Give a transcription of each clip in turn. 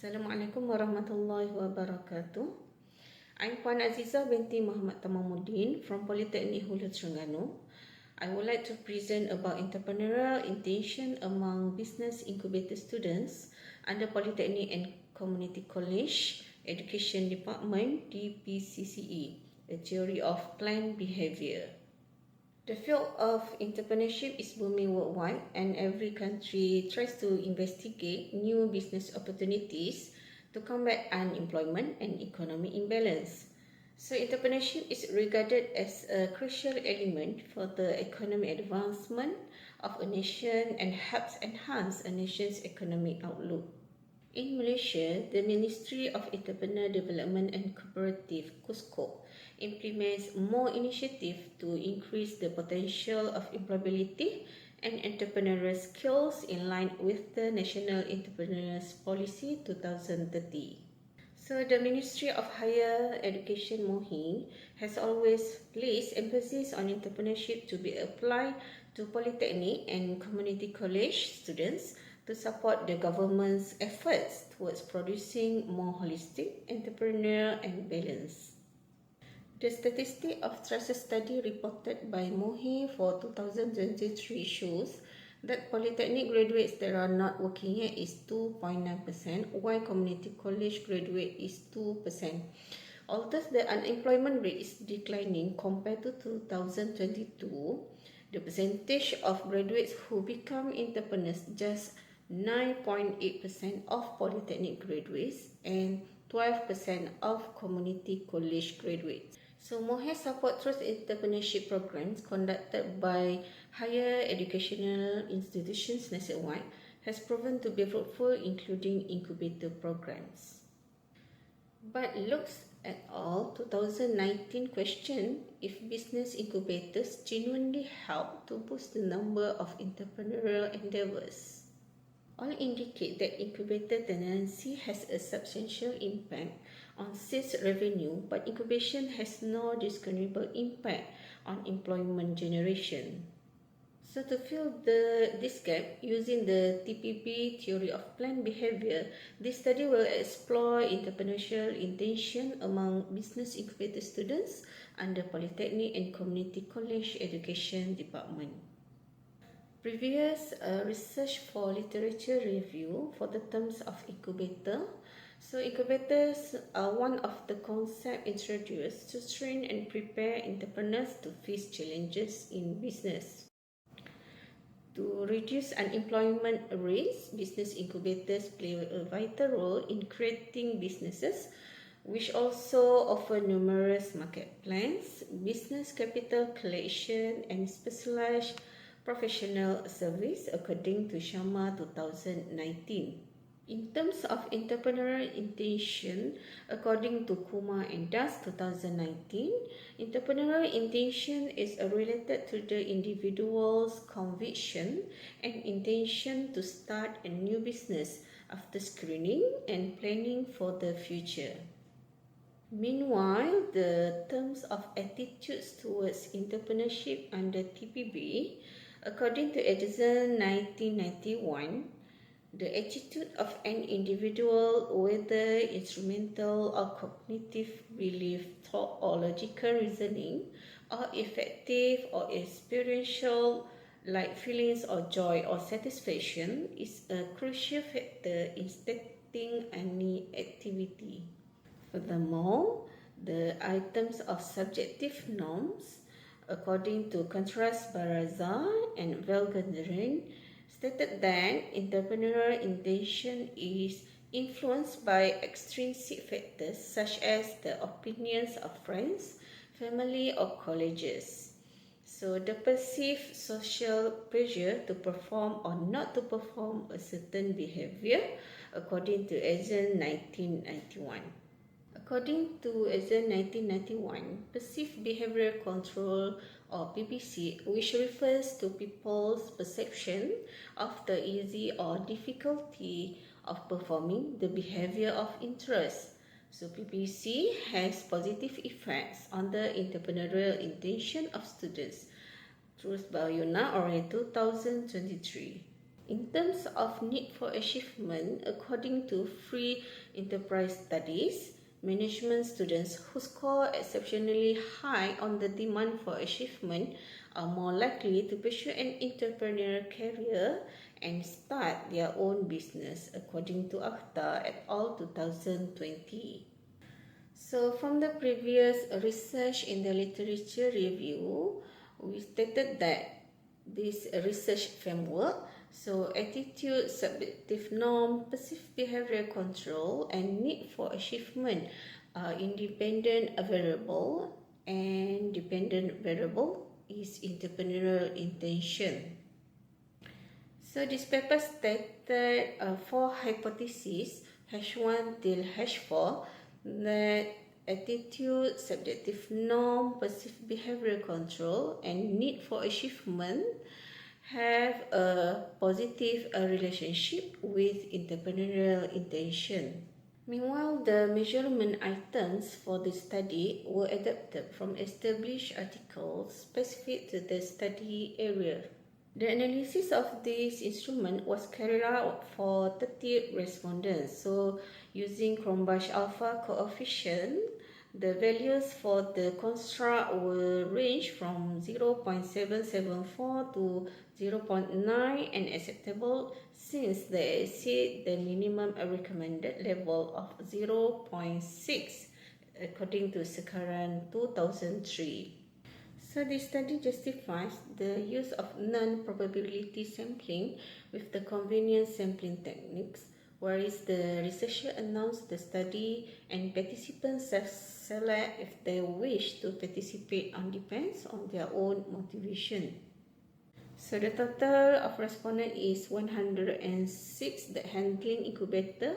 Assalamualaikum warahmatullahi wabarakatuh. I'm Puan Azizah Binti Mohd Tamamuddin from Polytechnic Hulu Terengganu. I would like to present about entrepreneurial intention among business incubator students under Polytechnic and Community College Education Department DPCCE, a theory of planned behavior. The field of entrepreneurship is booming worldwide, and every country tries to investigate new business opportunities to combat unemployment and economic imbalance. So entrepreneurship is regarded as a crucial element for the economic advancement of a nation and helps enhance a nation's economic outlook. In Malaysia, the Ministry of Entrepreneur Development and Cooperative (KUSCOP) implements more initiatives to increase the potential of employability and entrepreneurial skills in line with the National Entrepreneurs Policy 2030. So the Ministry of Higher Education (Mohd) has always placed emphasis on entrepreneurship to be applied to polytechnic and community college students to support the government's efforts towards producing more holistic, entrepreneurial and balance. The statistic of trusted study reported by Mohd for 2023 shows that polytechnic graduates that are not working yet is 2.9%, while community college graduate is 2%. Although the unemployment rate is declining compared to 2022, the percentage of graduates who become entrepreneurs just 9.8% of polytechnic graduates and 12% of community college graduates. So Mohd support through entrepreneurship programs conducted by higher educational institutions nationwide has proven to be fruitful, including incubator programs. But looks at all 2019 question if business incubators genuinely help to boost the number of entrepreneurial endeavors. All indicate that incubator tenancy has a substantial impact on sales revenue, but incubation has no discernible impact on employment generation. So to fill this gap, using the TPB theory of planned behavior, this study will explore entrepreneurial intention among business incubator students under Polytechnic and Community College Education Department. Previous research for literature review for the terms of incubator. So incubators are one of the concepts introduced to train and prepare entrepreneurs to face challenges in business. To reduce unemployment rates, business incubators play a vital role in creating businesses which also offer numerous market plans, business capital collection and specialized professional service according to SHAMA 2019. In terms of entrepreneurial intention, according to Kumar and Das 2019, entrepreneurial intention is related to the individual's conviction and intention to start a new business after screening and planning for the future. Meanwhile, the terms of attitudes towards entrepreneurship under TPB, according to Azizah 1991, the attitude of an individual, whether instrumental or cognitive belief, thought or logical reasoning, or effective or experiential like feelings or joy or satisfaction, is a crucial factor in starting any activity. Furthermore, the items of subjective norms, according to Contrast Baraza and Valgandering, stated that entrepreneurial intention is influenced by extrinsic factors such as the opinions of friends, family or colleagues. So the perceived social pressure to perform or not to perform a certain behavior, according to Azizah 1991. According to Azizah 1991, perceived behavioral control or PBC, which refers to people's perception of the easy or difficulty of performing the behavior of interest. So PBC has positive effects on the entrepreneurial intention of students. Truth by Yuna, Oral 2023. In terms of need for achievement, according to free enterprise studies, management students who score exceptionally high on the demand for achievement are more likely to pursue an entrepreneurial career and start their own business, according to Akhtar et al. 2020. So from the previous research in the literature review, we stated that this research framework, so attitude, subjective norm, perceived behavioral control, and need for achievement are independent variable, and dependent variable is entrepreneurial intention. So this paper stated 4 hypotheses, H1 till H4, that attitude, subjective norm, perceived behavioral control, and need for achievement have a positive relationship with entrepreneurial intention. Meanwhile, the measurement items for the study were adapted from established articles specific to the study area. The analysis of this instrument was carried out for 30 respondents. So, using Cronbach alpha coefficient, the values for the construct will range from 0.774 to 0.9 and acceptable since they exceed the minimum recommended level of 0.6 according to Sekaran 2003. So this study justifies the use of non-probability sampling with the convenience sampling techniques, whereas the researcher announced the study and participants select if they wish to participate on depends on their own motivation. So the total of respondents is 106 that handling incubator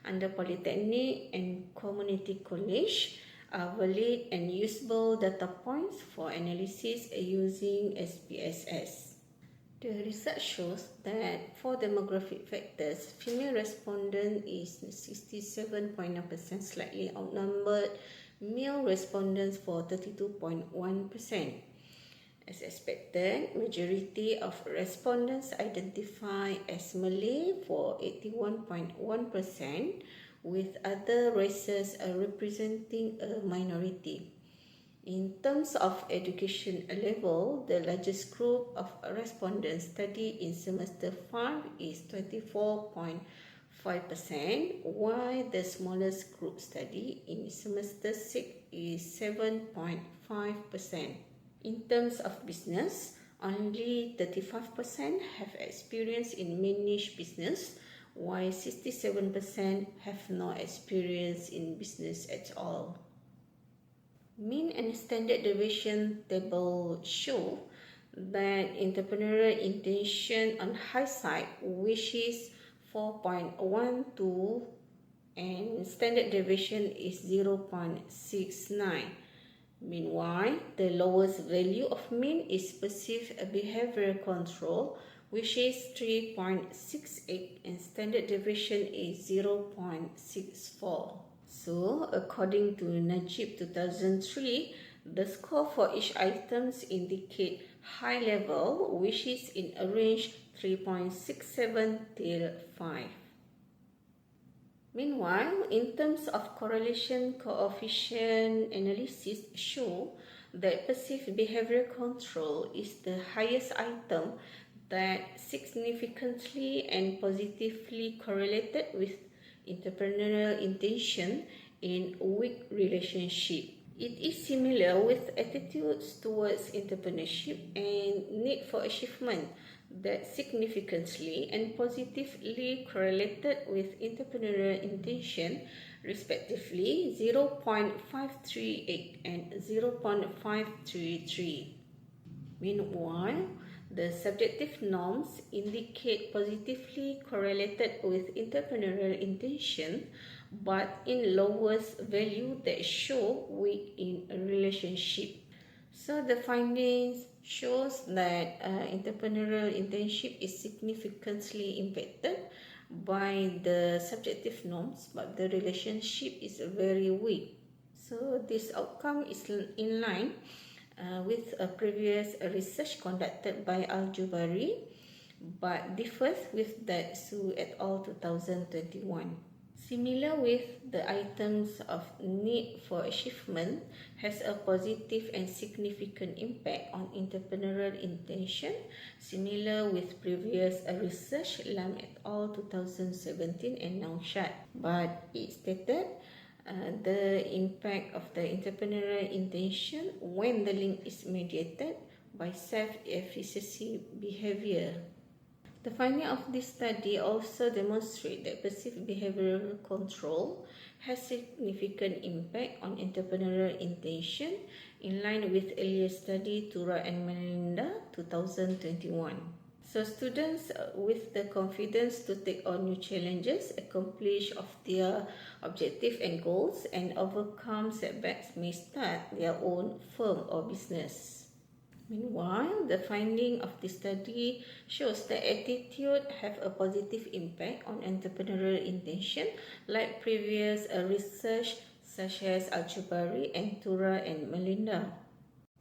under Polytechnic and Community College are valid and usable data points for analysis using SPSS. The research shows that for demographic factors, female respondent is 67.9%, slightly outnumbered male respondents for 32.1%. As expected, majority of respondents identify as Malay for 81.1%, with other races representing a minority. In terms of education level, the largest group of respondents studied in semester 5 is 24.5%, while the smallest group study in semester 6 is 7.5%. In terms of business, only 35% have experience in main niche business, while 67% have no experience in business at all. Mean and standard deviation table show that entrepreneurial intention on high side, which is 4.12, and standard deviation is 0.69. Meanwhile, the lowest value of mean is perceived behavioral control, which is 3.68, and standard deviation is 0.64. So, according to Najib 2003, the score for each items indicate high level, which is in a range 3.67 till 5. Meanwhile, in terms of correlation coefficient analysis show that perceived behavioral control is the highest item that significantly and positively correlated with entrepreneurial intention in weak relationship. It is similar with attitudes towards entrepreneurship and need for achievement that significantly and positively correlated with entrepreneurial intention, respectively 0.538 and 0.533. Meanwhile, the subjective norms indicate positively correlated with entrepreneurial intention, but in lowest value that show weak in a relationship. So the findings shows that entrepreneurial internship is significantly impacted by the subjective norms, but the relationship is very weak. So this outcome is in line with a previous research conducted by Al-Jubari but differs with that Su et al. 2021. Similar with the items of need for achievement has a positive and significant impact on entrepreneurial intention, similar with previous research Lam et al. 2017 and Naushad. But it stated the impact of the entrepreneurial intention when the link is mediated by self-efficacy behavior. The finding of this study also demonstrate that passive behavioral control has significant impact on entrepreneurial intention in line with earlier study Tura and Melinda 2021. So students with the confidence to take on new challenges, accomplish of their objective and goals, and overcome setbacks may start their own firm or business. Meanwhile, the finding of this study shows that attitude have a positive impact on entrepreneurial intention, like previous research such as Icbhe and Tura and Melinda.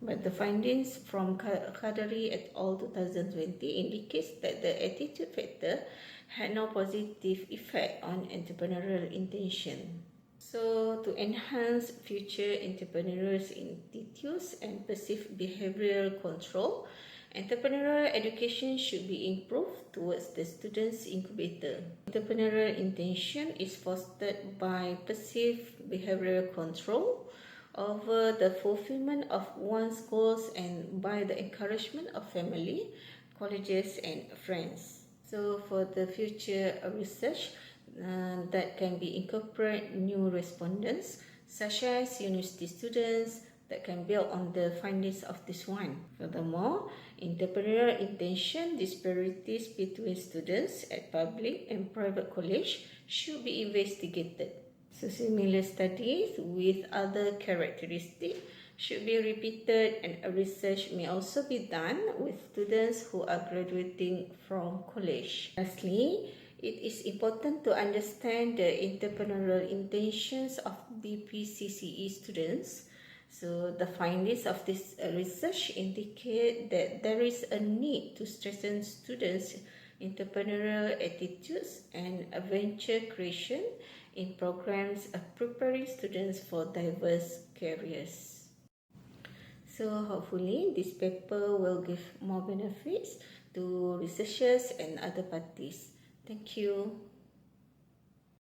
But the findings from Khadari et al. 2020 indicates that the attitude factor had no positive effect on entrepreneurial intention. So, to enhance future entrepreneurs' attitudes and passive behavioral control, entrepreneurial education should be improved towards the students' incubator. Entrepreneurial intention is fostered by passive behavioral control over the fulfillment of one's goals and by the encouragement of family, colleges, and friends. So, for the future research, that can be incorporate new respondents such as university students that can build on the findings of this one. Furthermore, entrepreneurial intention disparities between students at public and private college should be investigated. So similar studies with other characteristics should be repeated, and research may also be done with students who are graduating from college. Lastly, it is important to understand the entrepreneurial intentions of BPCCE students. So the findings of this research indicate that there is a need to strengthen students' entrepreneurial attitudes and venture creation in programs preparing students for diverse careers. So hopefully this paper will give more benefits to researchers and other parties. Thank you.